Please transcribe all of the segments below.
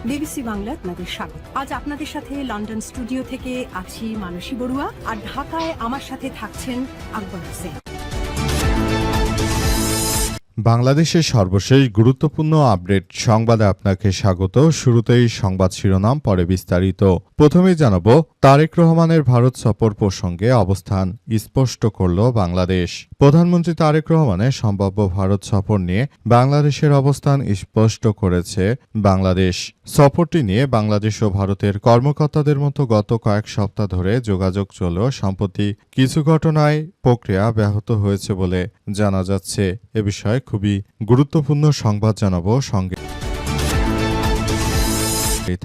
BBC Bangla আপনাদের স্বাগত। আজ আপনাদের সাথে লন্ডন স্টুডিও থেকে আছি মানসী বড়ুয়া, আর ঢাকায় আমার সাথে থাকছেন আকবর হোসেন। বাংলাদেশের সর্বশেষ গুরুত্বপূর্ণ আপডেট সংবাদে আপনাকে স্বাগত। শুরুতেই সংবাদ শিরোনাম, পরে বিস্তারিত। প্রথমেই জানাব, তারেক রহমানের ভারত সফর প্রসঙ্গে অবস্থান স্পষ্ট করল বাংলাদেশ। প্রধানমন্ত্রী তারেক রহমানের সম্ভাব্য ভারত সফর নিয়ে বাংলাদেশের অবস্থান স্পষ্ট করেছে বাংলাদেশ। সফরটি নিয়ে বাংলাদেশ ও ভারতের কর্মকর্তাদের মতো গত কয়েক সপ্তাহ ধরে যোগাযোগ চললেও সম্প্রতি কিছু ঘটনায় প্রক্রিয়া ব্যাহত হয়েছে বলে জানা যাচ্ছে। এ বিষয়ে খুবই গুরুত্বপূর্ণ সংবাদ জানাবো, সঙ্গে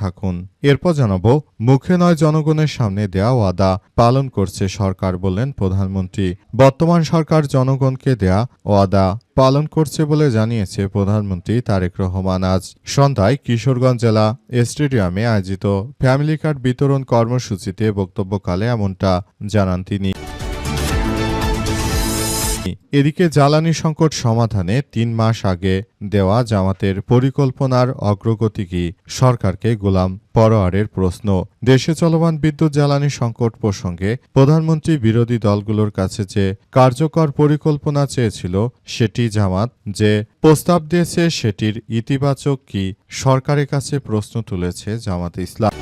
থাকুন। এরপর জানাবো, মুখে নয় জনগণের সামনে দেয়া ওয়াদা পালন করছে সরকার, বললেন প্রধানমন্ত্রী। বর্তমান সরকার জনগণকে দেয়া ওয়াদা পালন করছে বলে জানিয়েছে প্রধানমন্ত্রী তারেক রহমান। আজ সন্ধ্যায় কিশোরগঞ্জ জেলা স্টেডিয়ামে আয়োজিত ফ্যামিলি কার্ড বিতরণ কর্মসূচিতে বক্তব্যকালে এমনটা জানান তিনি। এদিকে জ্বালানি সংকট সমাধানে ৩ মাস আগে দেওয়া জামাতের পরিকল্পনার অগ্রগতি কি, সরকারকে গোলাম পরোয়ারের প্রশ্ন। দেশে চলমান বিদ্যুৎ জ্বালানি সংকট প্রসঙ্গে প্রধানমন্ত্রী বিরোধী দলগুলোর কাছে যে কার্যকর পরিকল্পনা চেয়েছিল, সেটি জামাত যে প্রস্তাব দিয়েছে সেটির ইতিবাচক কি, সরকারের কাছে প্রশ্ন তুলেছে জামাতে ইসলাম।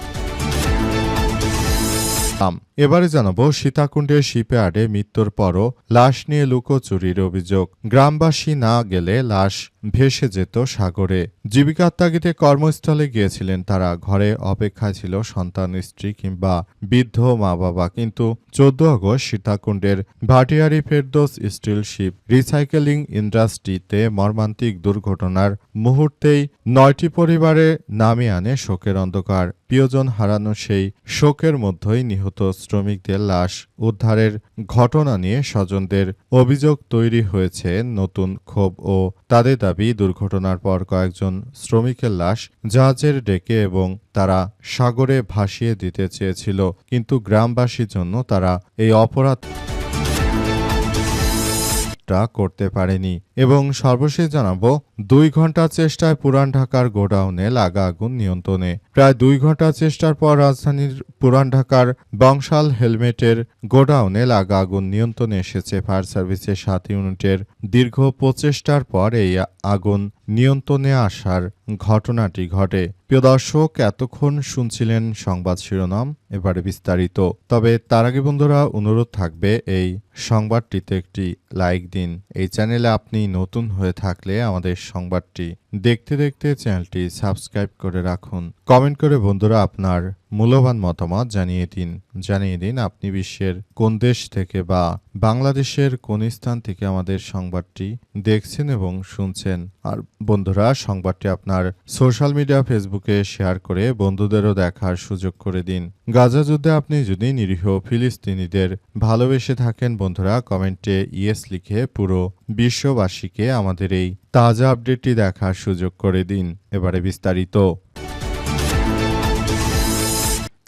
এবারে জানাবো, সীতাকুণ্ডের শিপইয়ার্ডে মৃত্যুর পরও লাশ নিয়ে লুকোচুরির অভিযোগ। গ্রামবাসী না গেলে লাশ ভেসে যেত সাগরে। জীবিকার তাগিদে কর্মস্থলে গিয়েছিলেন তারা। ঘরে অপেক্ষায় ছিল সন্তান, স্ত্রী কিংবা বৃদ্ধ মা বাবা। কিন্তু 14 আগস্ট সীতাকুণ্ডের Bhatiari Ferdous steel ship recycling ইন্ডাস্ট্রিতে মর্মান্তিক দুর্ঘটনার মুহূর্তেই 9টি পরিবারে নামিয়ে আনে শোকের অন্ধকার। প্রিয়জন হারানো সেই শোকের মধ্যেই নিহত শ্রমিকদের লাশ উদ্ধারের ঘটনা নিয়ে স্বজনদের অভিযোগ তৈরি হয়েছে নতুন ক্ষোভ ও তাদের দাবি, দুর্ঘটনার পর কয়েকজন শ্রমিকের লাশ জাহাজের ডেকে এবং তারা সাগরে ভাসিয়ে দিতে চেয়েছিল, কিন্তু গ্রামবাসীর জন্য তারা এই অপরাধ করতে পারেনি। এবং সর্বশেষ জানাবো, 2 ঘন্টা চেষ্টায় পুরান ঢাকার গোডাউনে লাগা আগুন নিয়ন্ত্রণে। প্রায় 2 ঘন্টা চেষ্টার পর রাজধানীর পুরান ঢাকার বংশাল হেলমেটের গোডাউনে লাগা আগুন নিয়ন্ত্রণে এসেছে। ফায়ার সার্ভিসের 7 ইউনিটের দীর্ঘ প্রচেষ্টার পর এই আগুন নিয়ন্ত্রণে আসার ঘটনাটি ঘটে। প্রিয় দর্শক, এতক্ষণ শুনছিলেন সংবাদ শিরোনাম, এবারে বিস্তারিত। তবে তার আগে বন্ধুরা, অনুরোধ থাকবে এই সংবাদটিতে একটি লাইক দিন। এই চ্যানেলে আপনি নতুন হয়ে থাকলে আমাদের সংবাদটি দেখতে দেখতে চ্যানেলটি সাবস্ক্রাইব করে রাখুন। কমেন্ট করে বন্ধুরা আপনার মূল্যবান মতামত জানিয়ে দিন আপনি বিশ্বের কোন দেশ থেকে বা বাংলাদেশের কোন স্থান থেকে আমাদের সংবাদটি দেখছেন এবং শুনছেন। আর বন্ধুরা, সংবাদটি আপনার সোশ্যাল মিডিয়া ফেসবুকে শেয়ার করে বন্ধুদেরও দেখার সুযোগ করে দিন। গাজা যুদ্ধে আপনি যদি নিরীহ ফিলিস্তিনিদের ভালোবেসে থাকেন বন্ধুরা, কমেন্টে ইয়েস লিখে পুরো বিশ্ববাসীকে আমাদের এই তাজা আপডেটটি দেখার সুযোগ করে দিন। এবারে বিস্তারিত।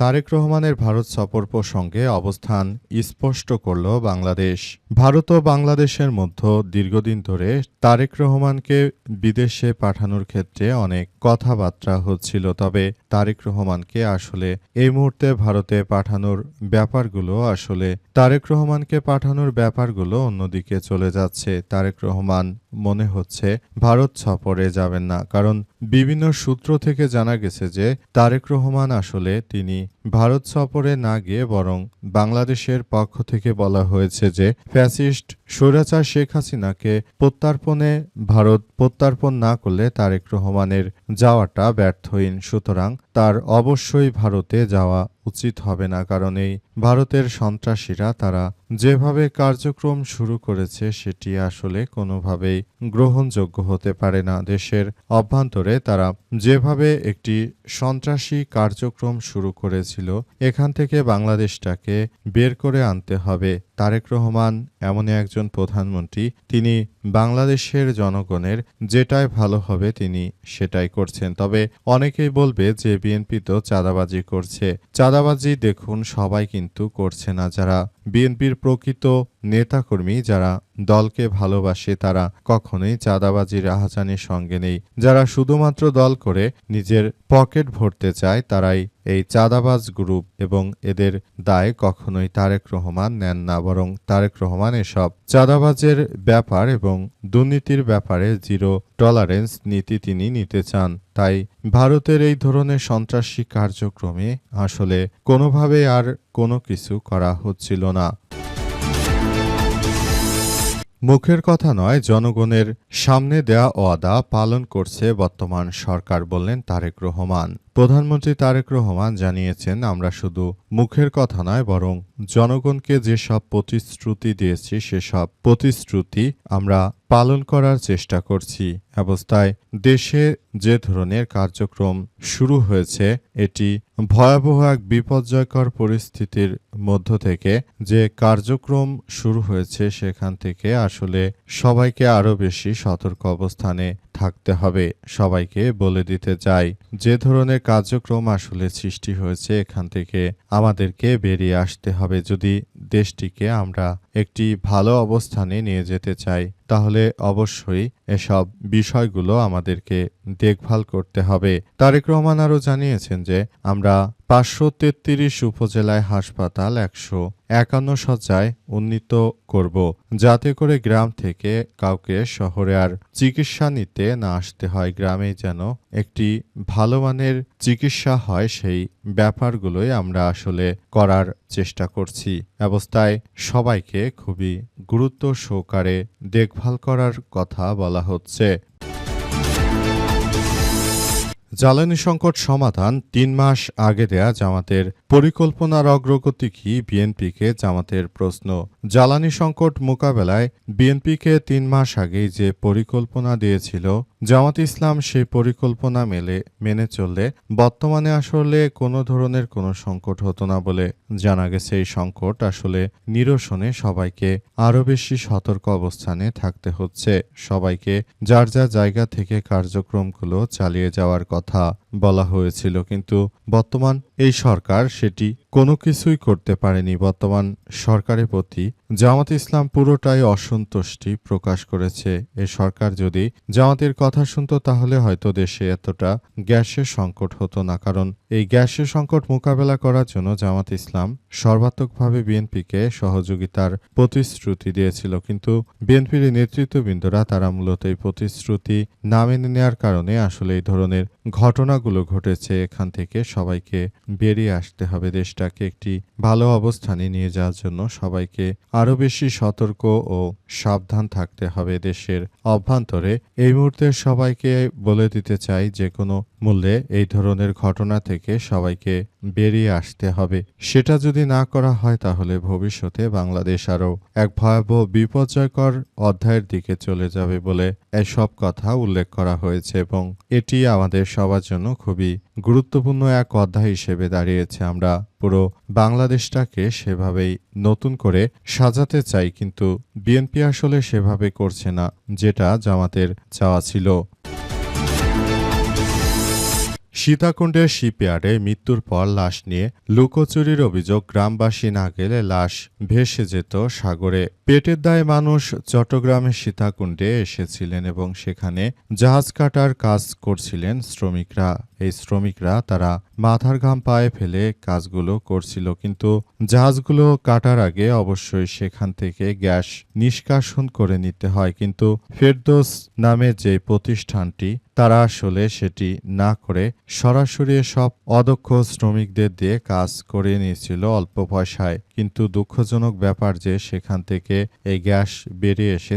তারেক রহমানের ভারত সফর প্রসঙ্গে অবস্থান স্পষ্ট করল বাংলাদেশ। ভারত ও বাংলাদেশের মধ্যে দীর্ঘদিন ধরে তারেক রহমানকে বিদেশে পাঠানোর ক্ষেত্রে অনেক কথাবার্তা হচ্ছিল। তবে তারেক রহমানকে আসলে এই মুহূর্তে ভারতে পাঠানোর ব্যাপারগুলো অন্যদিকে চলে যাচ্ছে। তারেক রহমান মনে হচ্ছে ভারত সফরে যাবেন না, কারণ বিভিন্ন সূত্র থেকে জানা গেছে যে তারেক রহমান আসলে তিনি ভারত সফরে না গিয়ে বরং বাংলাদেশের পক্ষ থেকে বলা হয়েছে যে ফ্যাসিস্ট স্বৈরাচার শেখ হাসিনাকে ভারত প্রত্যার্পণ না করলে তারেক রহমানের যাওয়াটা ব্যর্থহীন। সুতরাং তার অবশ্যই ভারতে যাওয়া উচিত হবে না, কারণ এই ভারতের সন্ত্রাসীরা তারা যেভাবে কার্যক্রম শুরু করেছে সেটি আসলে কোনোভাবেই গ্রহণযোগ্য হতে পারে না। দেশের অভ্যন্তরে তারা যেভাবে একটি সন্ত্রাসী কার্যক্রম শুরু করেছিল, এখান থেকে বাংলাদেশটাকে বের করে আনতে হবে। তারেক রহমান এমন একজন প্রধানমন্ত্রী, তিনি বাংলাদেশের জনগণের যেটাই ভালো হবে তিনি সেটাই করছেন। তবে অনেকেই বলবে যে বিএনপি তো চাঁদাবাজি করছে। চাঁদাবাজি দেখুন সবাই কিন্তু করছে না। যারা বিএনপির প্রকৃত নেতাকর্মী যারা দলকে ভালোবাসে তারা কখনোই চাঁদাবাজি রাহাজানির সঙ্গে নেই। যারা শুধুমাত্র দল করে নিজের পকেট ভরতে চায় তারাই এই চাঁদাবাজ গ্রুপ, এবং এদের দায় কখনোই তারেক রহমান নেন না, বরং তারেক রহমান এসব চাঁদাবাজের ব্যাপার এবং দুর্নীতির ব্যাপারে জিরো টলারেন্স নীতি তিনি নিতে চান। তাই ভারতের এই ধরনের সন্ত্রাসী কার্যক্রমে আসলে কোনোভাবে আর কোনো কিছু করা হচ্ছিল না। মুখের কথা নয়, জনগণের সামনে দেয়া ওয়াদা পালন করছে বর্তমান সরকার, বললেন তারেক রহমান। প্রধানমন্ত্রী তারেক রহমান জানিয়েছেন, আমরা শুধু মুখের কথা নয় বরং জনগণকে যেসব প্রতিশ্রুতি দিয়েছি সেসব প্রতিশ্রুতি আমরা পালন করার চেষ্টা করছি। অবস্থায় দেশে যে ধরনের কার্যক্রম শুরু হয়েছে এটি ভয়াবহ এক বিপর্যয়কর পরিস্থিতির মধ্য থেকে যে কার্যক্রম শুরু হয়েছে সেখান থেকে আসলে সবাইকে আরও বেশি সতর্ক অবস্থানে থাকতে হবে। সবাইকে বলে দিতে চাই, যে ধরনের কার্যক্রম আসলে সৃষ্টি হয়েছে এখান থেকে আমাদেরকে বেরিয়ে আসতে হবে। যদি দেশটিকে আমরা একটি ভালো অবস্থানে নিয়ে যেতে চাই তাহলে অবশ্যই এসব বিষয়গুলো আমাদেরকে দেখভাল করতে হবে। তারেক রহমান আরও জানিয়েছেন যে আমরা 533 উপজেলায় হাসপাতাল 151 শয্যায় উন্নীত করব, যাতে করে গ্রাম থেকে কাউকে শহরে আর চিকিৎসা নিতে না আসতে হয়। গ্রামে যেন একটি ভালো মানের চিকিৎসা হয় সেই ব্যাপারগুলোই আমরা আসলে করার চেষ্টা করছি। অবস্থায় সবাইকে খুবই গুরুত্ব সহকারে দেখভাল করার কথা বলা হচ্ছে। জ্বালানি সংকট সমাধান 3 মাস আগে দেয়া জামাতের পরিকল্পনার অগ্রগতি কি, বিএনপিকে জামাতের প্রশ্ন। জ্বালানি সংকট মোকাবেলায় বিএনপিকে 3 মাস আগেই যে পরিকল্পনা দিয়েছিল জামাত ইসলাম, সেই পরিকল্পনা মেনে চললে বর্তমানে আসলে কোনো ধরনের কোনো সংকট হতো না বলে জানা গেছে। এই সংকট আসলে নিরসনে সবাইকে আরও বেশি সতর্ক অবস্থানে থাকতে হচ্ছে। সবাইকে যার যার জায়গা থেকে কার্যক্রমগুলো চালিয়ে যাওয়ার কথা বলা হয়েছিল, কিন্তু বর্তমান এই সরকার সেটি কোনো কিছুই করতে পারেনি। বর্তমান সরকারের প্রতি জামাত ইসলাম পুরোটাই অসন্তুষ্টি প্রকাশ করেছে। এই সরকার যদি জামাতের কথা শুনতো তাহলে হয়তো দেশে এতটা গ্যাসের সংকট হতো না, কারণ এই গ্যাসের সংকট মোকাবেলা করার জন্য জামাত ইসলাম সর্বাত্মকভাবে বিএনপিকে সহযোগিতার প্রতিশ্রুতি দিয়েছিল, কিন্তু বিএনপির নেতৃত্ববৃন্দরা তারা মূলত এই প্রতিশ্রুতি না মেনে নেওয়ার কারণে আসলে এই ধরনের ঘটনাগুলো ঘটেছে। এখান থেকে সবাইকে বেরিয়ে আসতে হবে। দেশটাকে একটি ভালো অবস্থানে নিয়ে যাওয়ার জন্য সবাইকে আরও বেশি সতর্ক ও সাবধান থাকতে হবে। দেশের অভ্যন্তরে এই মুহূর্তে সবাইকে বলে দিতে চাই, যে কোনো মূল্যে এই ধরনের ঘটনা থেকে সবাইকে বেরিয়ে আসতে হবে। সেটা যদি না করা হয় তাহলে ভবিষ্যতে বাংলাদেশ আরও এক ভয়াবহ বিপর্যয়কর অধ্যায়ের দিকে চলে যাবে বলে এসব কথা উল্লেখ করা হয়েছে, এবং এটি আমাদের সবার জন্য খুবই গুরুত্বপূর্ণ এক অধ্যায় হিসেবে দাঁড়িয়েছে। আমরা পুরো বাংলাদেশটাকে সেভাবেই নতুন করে সাজাতে চাই, কিন্তু বিএনপি আসলে সেভাবে করছে না যেটা জামাতের চাওয়া ছিল। সীতাকুণ্ডের শিপইয়ার্ডে মৃত্যুর পর লাশ নিয়ে লুকোচুরির অভিযোগ, গ্রামবাসী না গেলে লাশ ভেসে যেত সাগরে। পেটের দায়ে মানুষ চট্টগ্রামের সীতাকুণ্ডে এসেছিলেন এবং সেখানে জাহাজ কাটার কাজ করছিলেন শ্রমিকরা। এই শ্রমিকরা তারা মাথার ঘাম পায়ে ফেলে কাজগুলো করছিল, কিন্তু জাহাজগুলো কাটার আগে অবশ্যই সেখান থেকে গ্যাস নিষ্কাশন করে নিতে হয়, কিন্তু ফেরদৌস নামে যে প্রতিষ্ঠানটি তারা আসলে সেটি না করে সরাসরি সব অদক্ষ শ্রমিকদের দিয়ে কাজ করে নিয়েছিল অল্প পয়সায়। কিন্তু দুঃখজনক ব্যাপার যে সেখান থেকে এই গ্যাস বেরিয়ে এসে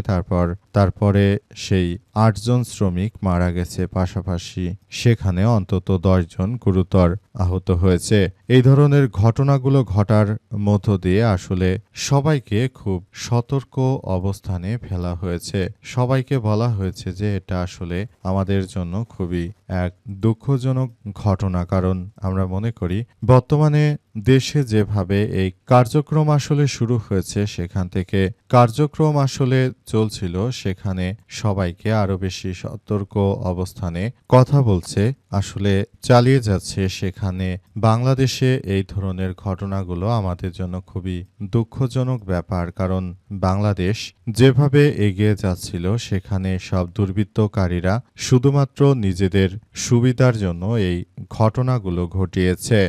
তারপরে সেই 8 জন শ্রমিক মারা গেছে, পাশাপাশি সেখানে অন্তত 10 জন গুরুতর আহত হয়েছে। এই ধরনের ঘটনাগুলো ঘটার মধ্য দিয়ে আসলে সবাইকে খুব সতর্ক অবস্থানে ফেলা হয়েছে। সবাইকে বলা হয়েছে যে এটা আসলে আমাদের জন্য খুবই এক দুঃখজনক ঘটনা, কারণ আমরা মনে করি বর্তমানে দেশে যেভাবে এই কার্যক্রম আসলে শুরু হয়েছে সেখান থেকে কার্যক্রম আসলে চলছিল, সেখানে সবাইকে আরো বেশি সতর্ক অবস্থানে কথা বলছে, আসলে চালিয়ে যাচ্ছে। সেখানে বাংলাদেশে দেশে এই ধরনের ঘটনাগুলো আমাদের জন্য খুবই দুঃখজনক ব্যাপার, কারণ বাংলাদেশ যেভাবে এগিয়ে যাচ্ছিল সেখানে সব দুর্বৃত্তকারীরা শুধুমাত্র নিজেদের সুবিধার জন্য এই ঘটনাগুলো ঘটিয়েছে।